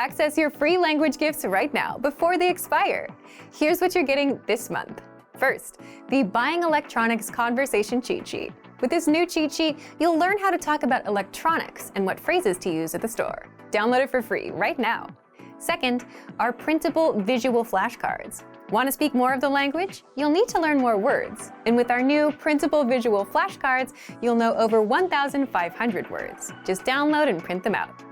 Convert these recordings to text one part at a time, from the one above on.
Access your free language gifts right now before they expire. Here's what you're getting this month. First, the Buying Electronics Conversation Cheat Sheet. With this new cheat sheet, you'll learn how to talk about electronics and what phrases to use at the store. Download it for free right now. Second, our printable visual flashcards. Want to speak more of the language? You'll need to learn more words. And with our new printable visual flashcards, you'll know over 1,500 words. Just download and print them out.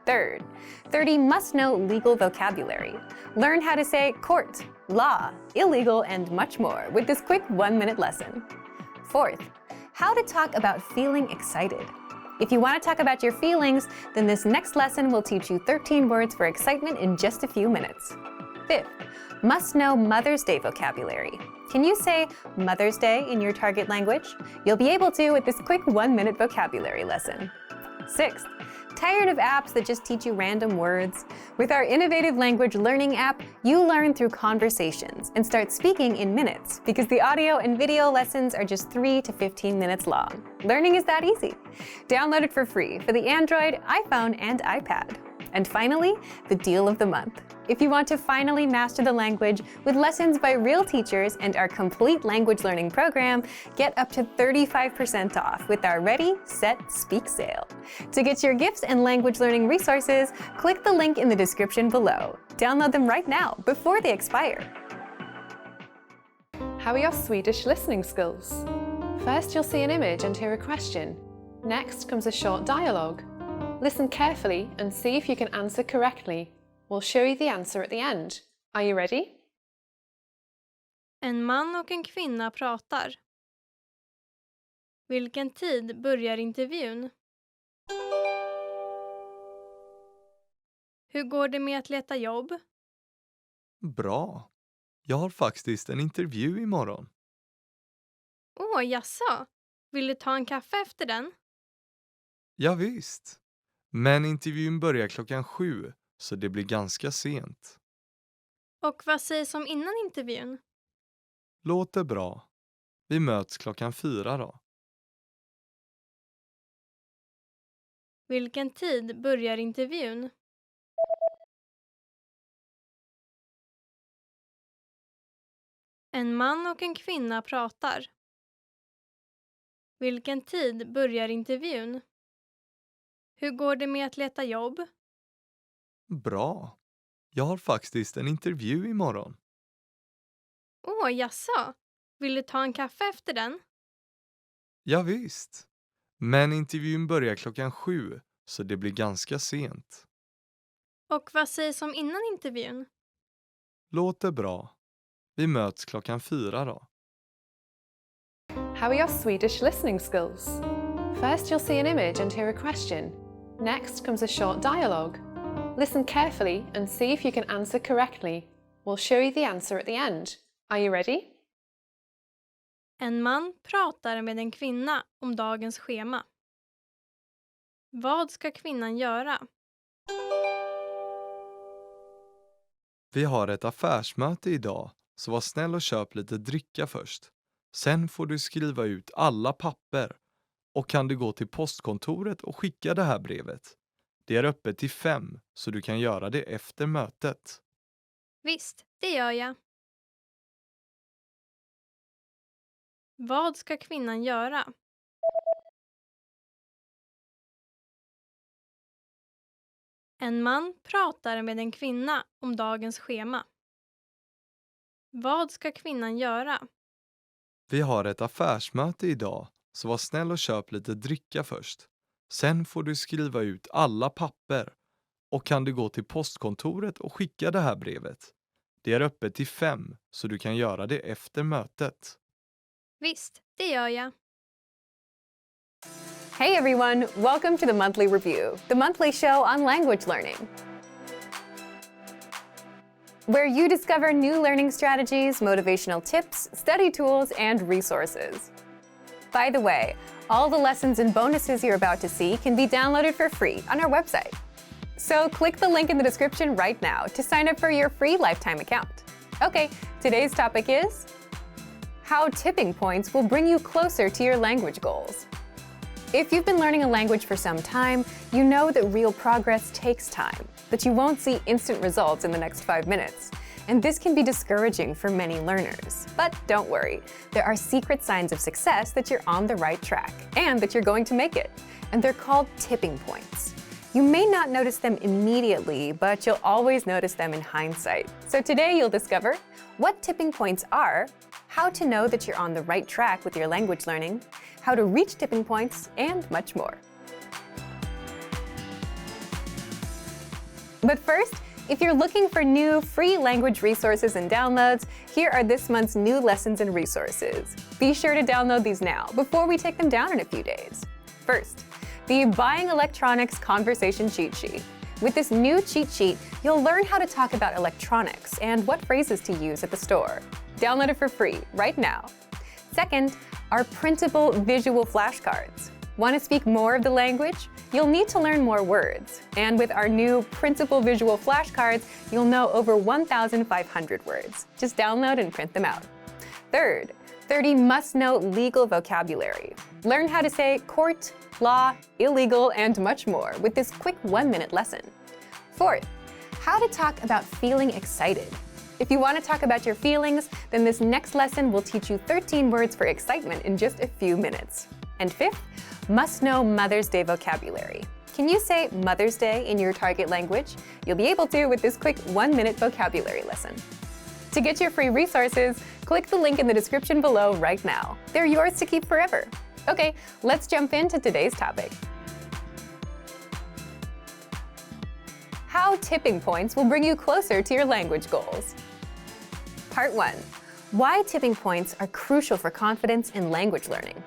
Third, 30 must-know legal vocabulary. Learn how to say court, law, illegal, and much more with this quick 1-minute lesson. Fourth, how to talk about feeling excited. If you want to talk about your feelings, then this next lesson will teach you 13 words for excitement in just a few minutes. Fifth, must-know Mother's Day vocabulary. Can you say Mother's Day in your target language? You'll be able to with this quick 1-minute vocabulary lesson. Sixth, tired of apps that just teach you random words? With our innovative language learning app, you learn through conversations and start speaking in minutes because the audio and video lessons are just 3 to 15 minutes long. Learning is that easy. Download it for free for the Android, iPhone, and iPad. And finally, the deal of the month. If you want to finally master the language with lessons by real teachers and our complete language learning program, get up to 35% off with our Ready, Set, Speak sale. To get your gifts and language learning resources, click the link in the description below. Download them right now before they expire. How are your Swedish listening skills? First, you'll see an image and hear a question. Next comes a short dialogue. Listen carefully and see if you can answer correctly. We'll show you the answer at the end. Are you ready? En man och en kvinna pratar. Vilken tid börjar intervjun? Hur går det med att leta jobb? Bra. Jag har faktiskt en intervju imorgon. Åh, jaså? Vill du ta en kaffe efter den? Ja, visst. Men intervjun börjar 7:00, så det blir ganska sent. Och vad sägs om innan intervjun? Låter bra. Vi möts 4:00 då. Vilken tid börjar intervjun? En man och en kvinna pratar. Vilken tid börjar intervjun? Hur går det med att leta jobb? Bra. Jag har faktiskt en intervju imorgon. Åh, jaså? Vill du ta en kaffe efter den? Ja, visst. Men intervjun börjar 7:00, så det blir ganska sent. Och vad sägs om innan intervjun? Låter bra. Vi möts 4:00 då. How are your Swedish listening skills? First, you'll see an image and hear a question. Next comes a short dialogue. Listen carefully and see if you can answer correctly. We'll show you the answer at the end. Are you ready? En man pratar med en kvinna om dagens schema. Vad ska kvinnan göra? Vi har ett affärsmöte idag, så var snäll och köp lite dricka först. Sen får du skriva ut alla papper. Och kan du gå till postkontoret och skicka det här brevet. Det är öppet till 5, så du kan göra det efter mötet. Visst, det gör jag. Vad ska kvinnan göra? En man pratar med en kvinna om dagens schema. Vad ska kvinnan göra? Vi har ett affärsmöte idag, så var snäll och köp lite dricka först. Sen får du skriva ut alla papper. Och kan du gå till postkontoret och skicka det här brevet. Det är öppet till 5, så du kan göra det efter mötet. Visst, det gör jag. Hey everyone, welcome to the Monthly Review, the monthly show on language learning, where you discover new learning strategies, motivational tips, study tools, and resources. By the way, all the lessons and bonuses you're about to see can be downloaded for free on our website. So click the link in the description right now to sign up for your free lifetime account. Okay, today's topic is how tipping points will bring you closer to your language goals. If you've been learning a language for some time, you know that real progress takes time, that you won't see instant results in the next 5 minutes. And this can be discouraging for many learners. But don't worry, there are secret signs of success that you're on the right track and that you're going to make it. And they're called tipping points. You may not notice them immediately, but you'll always notice them in hindsight. So today you'll discover what tipping points are, how to know that you're on the right track with your language learning, how to reach tipping points, and much more. But first, if you're looking for new free language resources and downloads, here are this month's new lessons and resources. Be sure to download these now before we take them down in a few days. First, the Buying Electronics Conversation Cheat Sheet. With this new cheat sheet, you'll learn how to talk about electronics and what phrases to use at the store. Download it for free right now. Second, our printable visual flashcards. Want to speak more of the language? You'll need to learn more words. And with our new printable visual flashcards, you'll know over 1,500 words. Just download and print them out. Third, 30 must-know legal vocabulary. Learn how to say court, law, illegal, and much more with this quick 1-minute lesson. Fourth, how to talk about feeling excited. If you want to talk about your feelings, then this next lesson will teach you 13 words for excitement in just a few minutes. And fifth, must-know Mother's Day vocabulary. Can you say Mother's Day in your target language? You'll be able to with this quick 1-minute vocabulary lesson. To get your free resources, click the link in the description below right now. They're yours to keep forever. Okay, let's jump into today's topic. How tipping points will bring you closer to your language goals. Part 1. Why tipping points are crucial for confidence in language learning.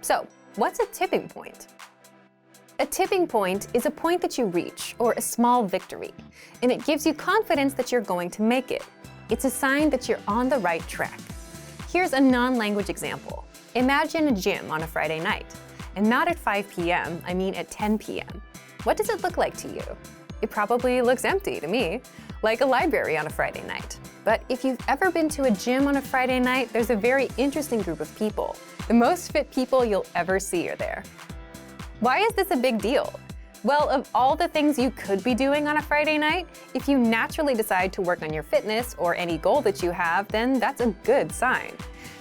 So, what's a tipping point? A tipping point is a point that you reach, or a small victory, and it gives you confidence that you're going to make it. It's a sign that you're on the right track. Here's a non-language example. Imagine a gym on a Friday night, and not at 5 p.m., I mean at 10 p.m. What does it look like to you? It probably looks empty to me, like a library on a Friday night. But if you've ever been to a gym on a Friday night, there's a very interesting group of people. The most fit people you'll ever see are there. Why is this a big deal? Well, of all the things you could be doing on a Friday night, if you naturally decide to work on your fitness or any goal that you have, then that's a good sign.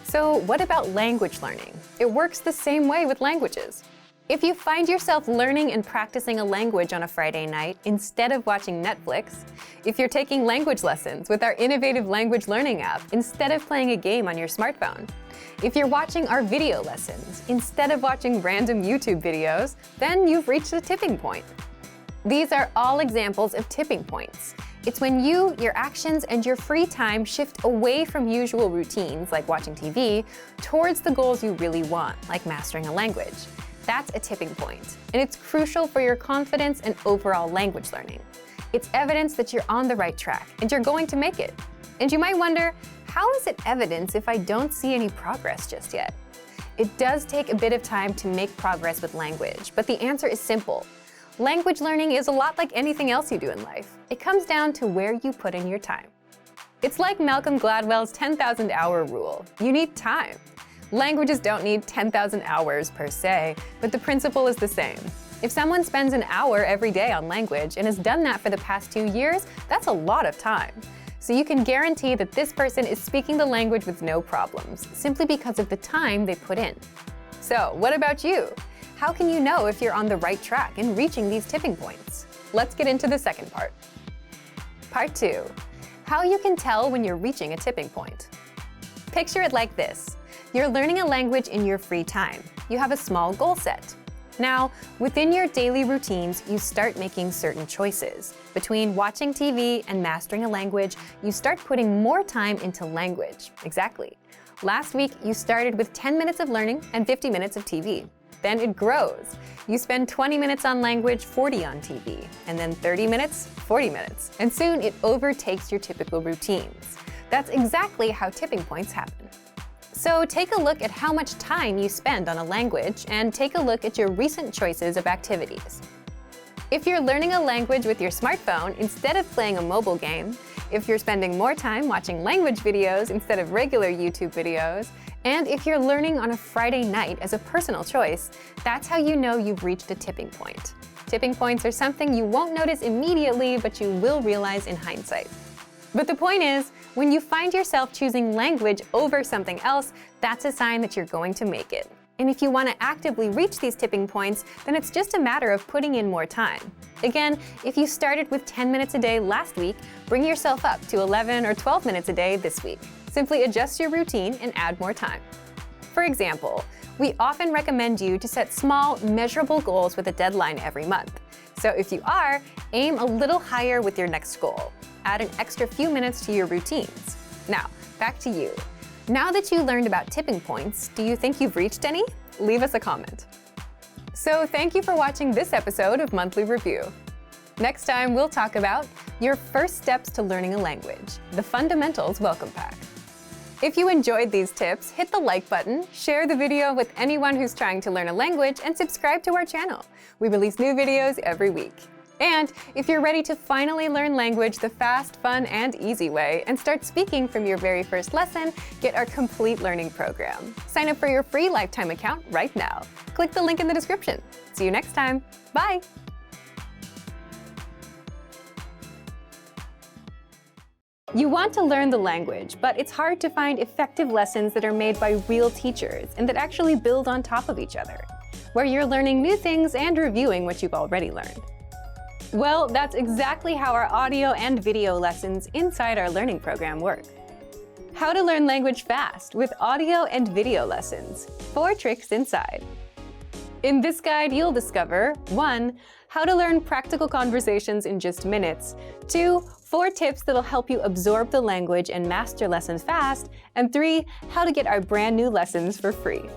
So what about language learning? It works the same way with languages. If you find yourself learning and practicing a language on a Friday night instead of watching Netflix, if you're taking language lessons with our innovative language learning app instead of playing a game on your smartphone, if you're watching our video lessons instead of watching random YouTube videos, then you've reached a tipping point. These are all examples of tipping points. It's when you, your actions, and your free time shift away from usual routines like watching TV towards the goals you really want, like mastering a language. That's a tipping point, and it's crucial for your confidence and overall language learning. It's evidence that you're on the right track and you're going to make it. And you might wonder, how is it evidence if I don't see any progress just yet? It does take a bit of time to make progress with language, but the answer is simple. Language learning is a lot like anything else you do in life. It comes down to where you put in your time. It's like Malcolm Gladwell's 10,000 hour rule. You need time. Languages don't need 10,000 hours per se, but the principle is the same. If someone spends an hour every day on language and has done that for the past 2 years, that's a lot of time. So you can guarantee that this person is speaking the language with no problems, simply because of the time they put in. So what about you? How can you know if you're on the right track in reaching these tipping points? Let's get into the second part. Part 2. How you can tell when you're reaching a tipping point. Picture it like this. You're learning a language in your free time. You have a small goal set. Now, within your daily routines, you start making certain choices. Between watching TV and mastering a language, you start putting more time into language. Exactly. Last week, you started with 10 minutes of learning and 50 minutes of TV. Then it grows. You spend 20 minutes on language, 40 on TV, and then 30 minutes, 40 minutes. And soon it overtakes your typical routines. That's exactly how tipping points happen. So take a look at how much time you spend on a language and take a look at your recent choices of activities. If you're learning a language with your smartphone instead of playing a mobile game, if you're spending more time watching language videos instead of regular YouTube videos, And if you're learning on a Friday night as a personal choice, that's how you know you've reached a tipping point. Tipping points are something you won't notice immediately, but you will realize in hindsight. But the point is, when you find yourself choosing language over something else, that's a sign that you're going to make it. And if you want to actively reach these tipping points, then it's just a matter of putting in more time. Again, if you started with 10 minutes a day last week, bring yourself up to 11 or 12 minutes a day this week. Simply adjust your routine and add more time. For example, we often recommend you to set small, measurable goals with a deadline every month. So if you are, aim a little higher with your next goal. Add an extra few minutes to your routines. Now, back to you. Now that you learned about tipping points, do you think you've reached any? Leave us a comment. So thank you for watching this episode of Monthly Review. Next time, we'll talk about your first steps to learning a language, the Fundamentals Welcome Pack. If you enjoyed these tips, hit the like button, share the video with anyone who's trying to learn a language, and subscribe to our channel. We release new videos every week. And if you're ready to finally learn language the fast, fun, and easy way and start speaking from your very first lesson, get our complete learning program. Sign up for your free lifetime account right now. Click the link in the description. See you next time. Bye! You want to learn the language, but it's hard to find effective lessons that are made by real teachers and that actually build on top of each other, where you're learning new things and reviewing what you've already learned. Well, that's exactly how our audio and video lessons inside our learning program work. How to learn language fast with audio and video lessons. 4 tricks inside. In this guide, you'll discover 1. How to learn practical conversations in just minutes. 2. 4 tips that'll help you absorb the language and master lessons fast. And 3. How to get our brand new lessons for free.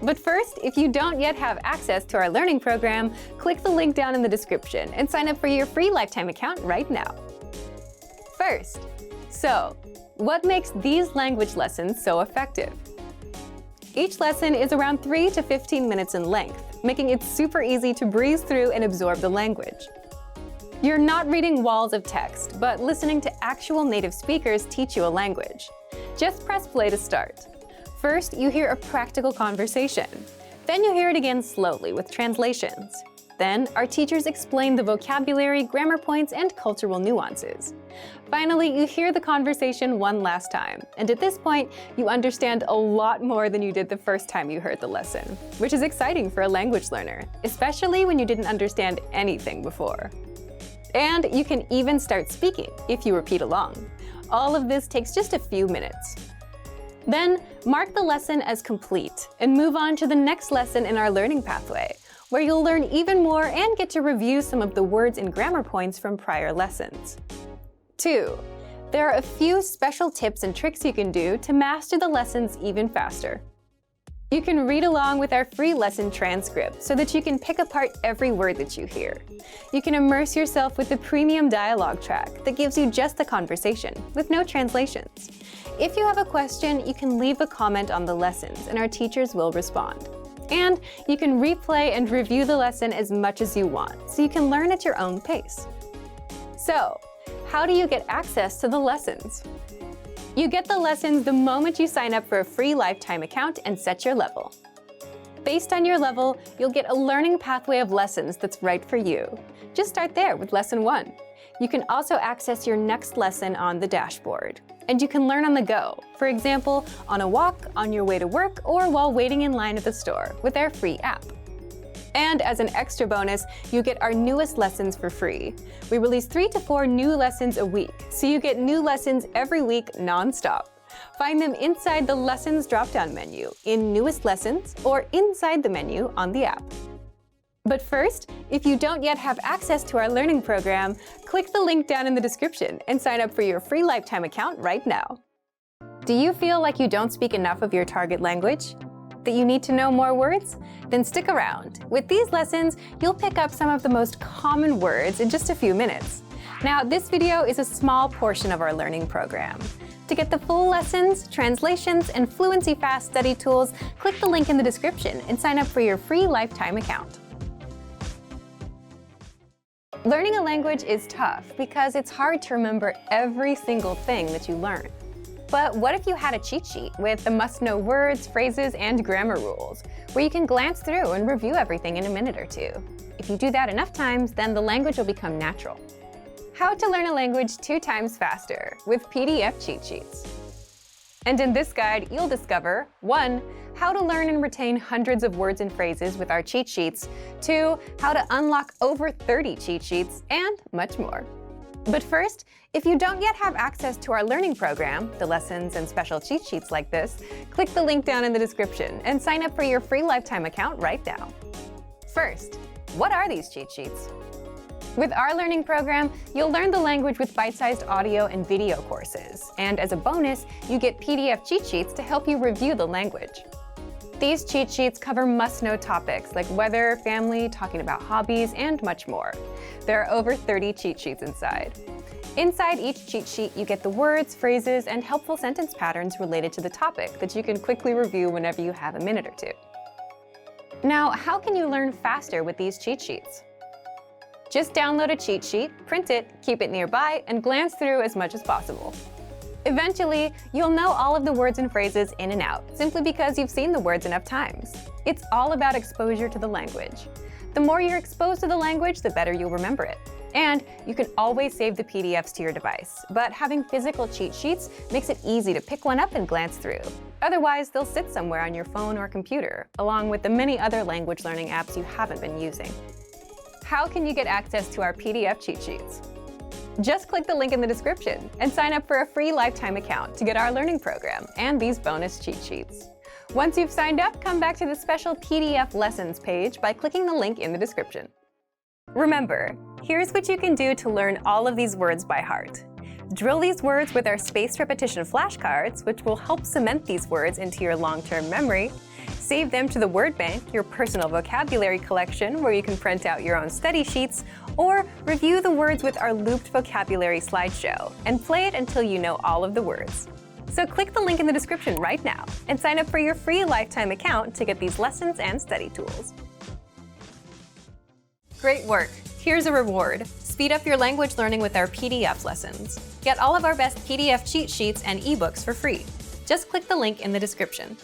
But first, if you don't yet have access to our learning program, click the link down in the description and sign up for your free lifetime account right now. First, so, what makes these language lessons so effective? Each lesson is around 3 to 15 minutes in length, making it super easy to breeze through and absorb the language. You're not reading walls of text, but listening to actual native speakers teach you a language. Just press play to start. First, you hear a practical conversation. Then you hear it again slowly with translations. Then, our teachers explain the vocabulary, grammar points, and cultural nuances. Finally, you hear the conversation one last time, and at this point, you understand a lot more than you did the first time you heard the lesson, which is exciting for a language learner, especially when you didn't understand anything before. And you can even start speaking if you repeat along. All of this takes just a few minutes. Then, mark the lesson as complete and move on to the next lesson in our learning pathway, where you'll learn even more and get to review some of the words and grammar points from prior lessons. 2. There are a few special tips and tricks you can do to master the lessons even faster. You can read along with our free lesson transcript so that you can pick apart every word that you hear. You can immerse yourself with the premium dialogue track that gives you just the conversation, with no translations. If you have a question, you can leave a comment on the lessons and our teachers will respond. And you can replay and review the lesson as much as you want, so you can learn at your own pace. So, how do you get access to the lessons? You get the lessons the moment you sign up for a free lifetime account and set your level. Based on your level, you'll get a learning pathway of lessons that's right for you. Just start there with Lesson 1. You can also access your next lesson on the dashboard. And you can learn on the go, for example, on a walk, on your way to work, or while waiting in line at the store with our free app. And as an extra bonus, you get our newest lessons for free. We release 3 to 4 new lessons a week, so you get new lessons every week non-stop. Find them inside the Lessons drop-down menu, in Newest Lessons, or inside the menu on the app. But first, if you don't yet have access to our learning program, click the link down in the description and sign up for your free lifetime account right now. Do you feel like you don't speak enough of your target language? That you need to know more words? Then stick around. With these lessons, you'll pick up some of the most common words in just a few minutes. Now, this video is a small portion of our learning program. To get the full lessons, translations, and Fluency Fast study tools, click the link in the description and sign up for your free lifetime account. Learning a language is tough because it's hard to remember every single thing that you learn. But what if you had a cheat sheet with the must-know words, phrases, and grammar rules, where you can glance through and review everything in a minute or two? If you do that enough times, then the language will become natural. How to learn a language 2 times faster with PDF cheat sheets. And in this guide, you'll discover 1. How to learn and retain hundreds of words and phrases with our cheat sheets, 2. How to unlock over 30 cheat sheets, and much more. But first, if you don't yet have access to our learning program, the lessons and special cheat sheets like this, click the link down in the description and sign up for your free lifetime account right now. First, what are these cheat sheets? With our learning program, you'll learn the language with bite-sized audio and video courses, and as a bonus, you get PDF cheat sheets to help you review the language. These cheat sheets cover must-know topics like weather, family, talking about hobbies, and much more. There are over 30 cheat sheets inside. Inside each cheat sheet, you get the words, phrases, and helpful sentence patterns related to the topic that you can quickly review whenever you have a minute or two. Now, how can you learn faster with these cheat sheets? Just download a cheat sheet, print it, keep it nearby, and glance through as much as possible. Eventually, you'll know all of the words and phrases in and out, simply because you've seen the words enough times. It's all about exposure to the language. The more you're exposed to the language, the better you'll remember it. And you can always save the PDFs to your device, but having physical cheat sheets makes it easy to pick one up and glance through. Otherwise, they'll sit somewhere on your phone or computer, along with the many other language learning apps you haven't been using. How can you get access to our PDF cheat sheets? Just click the link in the description and sign up for a free lifetime account to get our learning program and these bonus cheat sheets. Once you've signed up, come back to the special PDF lessons page by clicking the link in the description. Remember, here's what you can do to learn all of these words by heart. Drill these words with our spaced repetition flashcards, which will help cement these words into your long-term memory. Save them to the word bank, your personal vocabulary collection, where you can print out your own study sheets, or review the words with our looped vocabulary slideshow, and play it until you know all of the words. So click the link in the description right now and sign up for your free lifetime account to get these lessons and study tools. Great work! Here's a reward. Speed up your language learning with our PDF lessons. Get all of our best PDF cheat sheets and ebooks for free. Just click the link in the description.